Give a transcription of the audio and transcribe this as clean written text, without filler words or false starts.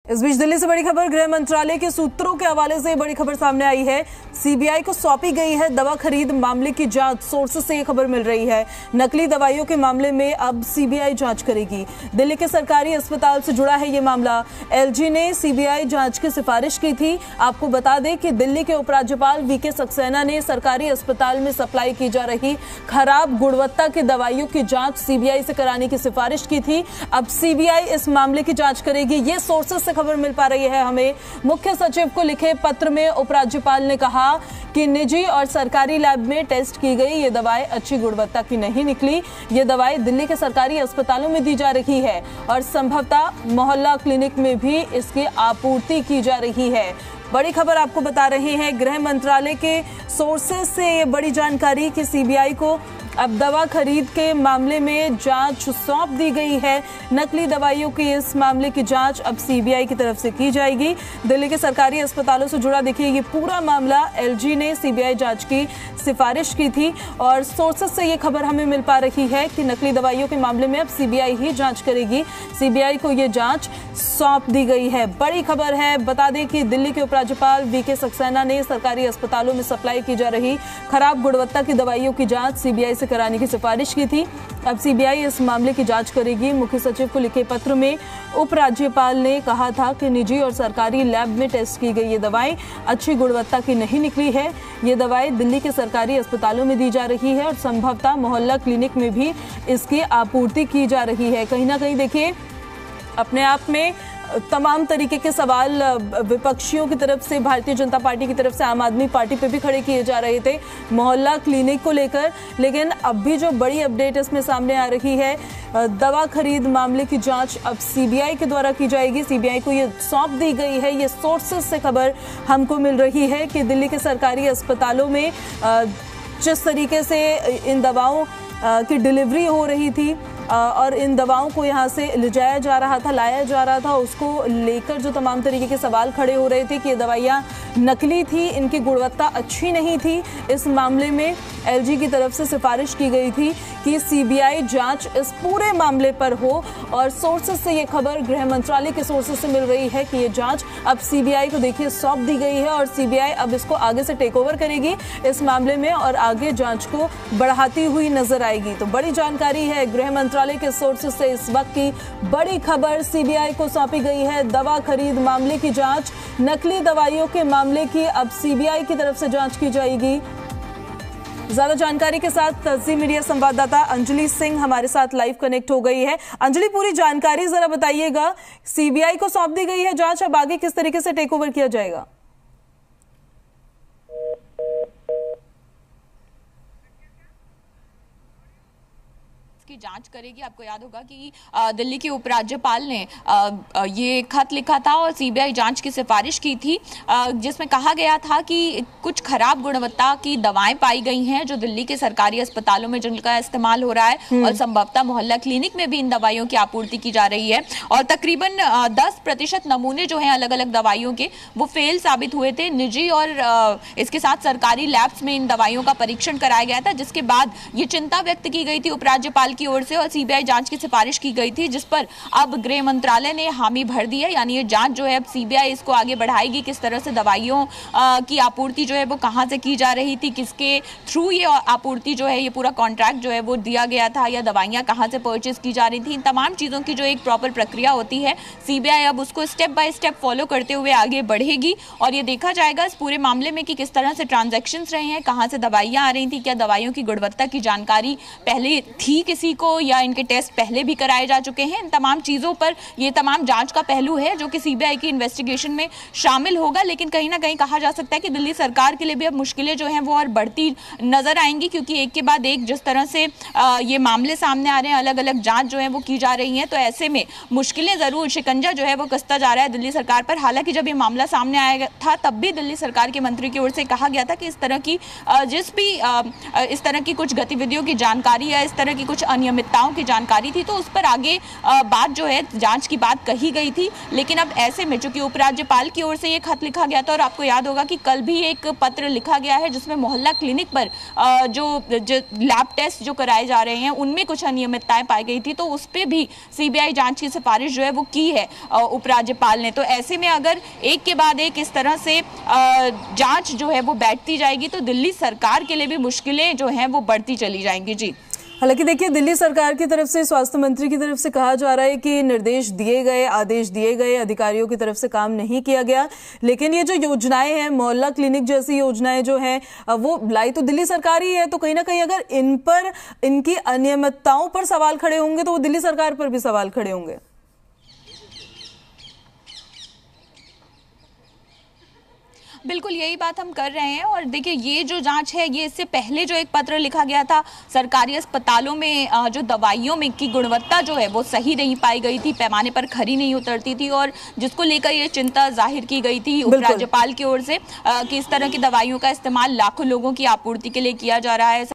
इस बीच दिल्ली से बड़ी खबर, गृह मंत्रालय के सूत्रों के हवाले से बड़ी खबर सामने आई है। सीबीआई को सौंपी गई है दवा खरीद मामले की जांच। सोर्सेस से ये खबर मिल रही है। नकली दवाइयों के मामले में अब सीबीआई जांच करेगी। दिल्ली के सरकारी अस्पताल से जुड़ा है ये मामला। एलजी ने सीबीआई जांच की सिफारिश की थी। आपको बता दें कि दिल्ली के उपराज्यपाल वीके सक्सेना ने सरकारी अस्पताल में सप्लाई की जा रही खराब गुणवत्ता की दवाइयों की जांच सीबीआई से कराने की सिफारिश की थी। अब सीबीआई इस मामले की जांच करेगी। ये सोर्सेस से खबर मिल पा रही है हमें। मुख्य सचिव को लिखे पत्र में उपराज्यपाल ने कहा कि निजी और सरकारी लैब में टेस्ट की गई ये दवाएं अच्छी गुणवत्ता की नहीं निकली। ये दवाएं दिल्ली के सरकारी अस्पतालों में दी जा रही है और संभवतः मोहल्ला क्लिनिक में भी इसकी आपूर्ति की जा रही है। बड़ी खबर आपको बता रहे हैं गृह मंत्रालय के सोर्सेस से ये बड़ी जानकारी कि सीबीआई को अब दवा खरीद के मामले में जांच सौंप दी गई है। नकली दवाइयों की इस मामले की जांच अब सीबीआई की तरफ से की जाएगी। दिल्ली के सरकारी अस्पतालों से जुड़ा देखिए ये पूरा मामला एलजी ने सीबीआई जांच की सिफारिश की थी और सोर्सेस से ये खबर हमें मिल पा रही है कि नकली दवाइयों के मामले में अब सीबीआई ही जांच करेगी। सीबीआई को ये जांच सौंप दी गई है। बड़ी खबर है। बता दें कि दिल्ली के उपराज्यपाल वीके सक्सेना ने सरकारी अस्पतालों में सप्लाई की जा रही खराब गुणवत्ता की दवाइयों की जांच सीबीआई से कराने की सिफारिश की थी। अब सीबीआई इस मामले की जांच करेगी। मुख्य सचिव को लिखे पत्र में उपराज्यपाल ने कहा था कि निजी और सरकारी लैब में टेस्ट की गई ये दवाएं अच्छी गुणवत्ता की नहीं निकली है। ये दवाएं दिल्ली के सरकारी अस्पतालों में दी जा रही है और संभवतः मोहल्ला क्लिनिक में भी इसकी आपूर्ति की जा रही है। कहीं ना कहीं देखिए अपने आप में तमाम तरीके के सवाल विपक्षियों की तरफ से, भारतीय जनता पार्टी की तरफ से, आम आदमी पार्टी पे भी खड़े किए जा रहे थे मोहल्ला क्लिनिक को लेकर। लेकिन अब भी जो बड़ी अपडेट इसमें सामने आ रही है, दवा खरीद मामले की जांच अब सीबीआई के द्वारा की जाएगी। सीबीआई को ये सौंप दी गई है। ये सोर्सेस से खबर हमको मिल रही है कि दिल्ली के सरकारी अस्पतालों में जिस तरीके से इन दवाओं की डिलीवरी हो रही थी और इन दवाओं को यहाँ से ले जाया जा रहा था, लाया जा रहा था, उसको लेकर जो तमाम तरीके के सवाल खड़े हो रहे थे कि ये दवाइयाँ नकली थी, इनकी गुणवत्ता अच्छी नहीं थी। इस मामले में एलजी की तरफ से सिफारिश की गई थी कि सीबीआई जांच इस पूरे मामले पर हो और सोर्सेस से ये खबर गृह मंत्रालय के सोर्सेस से मिल रही है कि ये जांच अब सीबीआई को देखिए सौंप दी गई है और सीबीआई अब इसको आगे से टेक ओवर करेगी इस मामले में और आगे जांच को बढ़ाती हुई नजर आएगी। तो बड़ी जानकारी है गृह मंत्रालय के सोर्सेस से इस वक्त की बड़ी खबर। सीबीआई को सौंपी गई है दवा खरीद मामले की जांच। नकली दवाइयों के मामले की अब सीबीआई की तरफ से जांच की जाएगी। ज्यादा जानकारी के साथ जी मीडिया संवाददाता अंजलि सिंह हमारे साथ लाइव कनेक्ट हो गई है। अंजलि, पूरी जानकारी जरा बताइएगा। सीबीआई को सौंप दी गई है जांच, अब आगे किस तरीके से टेक ओवर किया जाएगा? की जांच करेगी। आपको याद होगा कि दिल्ली के उपराज्यपाल ने ये खत लिखा था और सीबीआई जांच की सिफारिश की थी, जिसमें कहा गया था कि कुछ खराब गुणवत्ता की दवाएं पाई गई हैं जो दिल्ली के सरकारी अस्पतालों में जिनका इस्तेमाल हो रहा है और संभवतः मोहल्ला क्लिनिक में भी इन दवाइयों की आपूर्ति की जा रही है। और तकरीबन 10% नमूने जो हैं अलग अलग दवाइयों के वो फेल साबित हुए थे। निजी और इसके साथ सरकारी लैब्स में इन दवाइयों का परीक्षण कराया गया था, जिसके बाद ये चिंता व्यक्त की गई थी उपराज्यपाल की ओर से और सीबीआई जांच की सिफारिश की गई थी, जिस पर अब गृह मंत्रालय ने हामी भर दी है। यानी ये जांच जो है अब सीबीआई इसको आगे बढ़ाएगी, किस तरह से दवाइयों की आपूर्ति जो है वो कहां से की जा रही थी, किसके थ्रू ये आपूर्ति जो है, ये पूरा कॉन्ट्रैक्ट जो है वो दिया गया था या दवाइयां कहां से परचेज की जा रही थी। इन तमाम चीजों की जो एक प्रॉपर प्रक्रिया होती है, सीबीआई अब उसको स्टेप बाय स्टेप फॉलो करते हुए आगे बढ़ेगी और ये देखा जाएगा इस पूरे मामले में कि किस तरह से ट्रांजैक्शंस रहे हैं, कहां से दवाइयां आ रही थी, क्या दवाइयों की गुणवत्ता की जानकारी पहले थी किसी को या इनके टेस्ट पहले भी कराए जा चुके हैं। इन तमाम चीजों पर ये तमाम जांच का पहलू है जो कि सीबीआई की इन्वेस्टिगेशन में शामिल होगा। लेकिन कहीं ना कहीं कहा जा सकता है कि दिल्ली सरकार के लिए भी अब मुश्किलें जो हैं वो और बढ़ती नजर आएंगी, क्योंकि एक के बाद एक जिस तरह से ये मामले सामने आ रहे हैं, अलग अलग जांच जो है वो की जा रही हैं, तो ऐसे में मुश्किलें जरूर, शिकंजा जो है वो कसता जा रहा है दिल्ली सरकार पर। हालांकि जब ये मामला सामने आया था तब भी दिल्ली सरकार के मंत्री की ओर से कहा गया था कि इस तरह की जिस भी इस तरह की कुछ गतिविधियों की जानकारी या इस तरह की कुछ अनियमितताओं की जानकारी थी, तो उस पर आगे बात जो है जांच की बात कही गई थी। लेकिन अब ऐसे में चूंकि उपराज्यपाल की ओर से ये खत लिखा गया था, और आपको याद होगा कि कल भी एक पत्र लिखा गया है जिसमें मोहल्ला क्लिनिक पर जो लैब टेस्ट जो कराए जा रहे हैं उनमें कुछ अनियमितताएं पाई गई थी, तो उस पर भी सीबीआई जांच की सिफारिश जो है वो की है उपराज्यपाल ने। तो ऐसे में अगर एक के बाद एक इस तरह से जांच जो है वो बैठती जाएगी तो दिल्ली सरकार के लिए भी मुश्किलें जो हैं वो बढ़ती चली जाएंगी। जी, हालांकि देखिए, दिल्ली सरकार की तरफ से, स्वास्थ्य मंत्री की तरफ से कहा जा रहा है कि निर्देश दिए गए, आदेश दिए गए, अधिकारियों की तरफ से काम नहीं किया गया। लेकिन ये जो योजनाएं हैं, मोहल्ला क्लिनिक जैसी योजनाएं जो हैं, वो लाई तो दिल्ली सरकार ही है। तो कहीं ना कहीं अगर इन पर, इनकी अनियमितताओं पर सवाल खड़े होंगे तो वो दिल्ली सरकार पर भी सवाल खड़े होंगे। बिल्कुल यही बात हम कर रहे हैं। और देखिए, ये जो जांच है, ये इससे पहले जो एक पत्र लिखा गया था, सरकारी अस्पतालों में जो दवाइयों में की गुणवत्ता जो है वो सही नहीं पाई गई थी, पैमाने पर खरी नहीं उतरती थी, और जिसको लेकर ये चिंता जाहिर की गई थी उपराज्यपाल की ओर से कि इस तरह की दवाइयों का इस्तेमाल लाखों लोगों की आपूर्ति के लिए किया जा रहा है।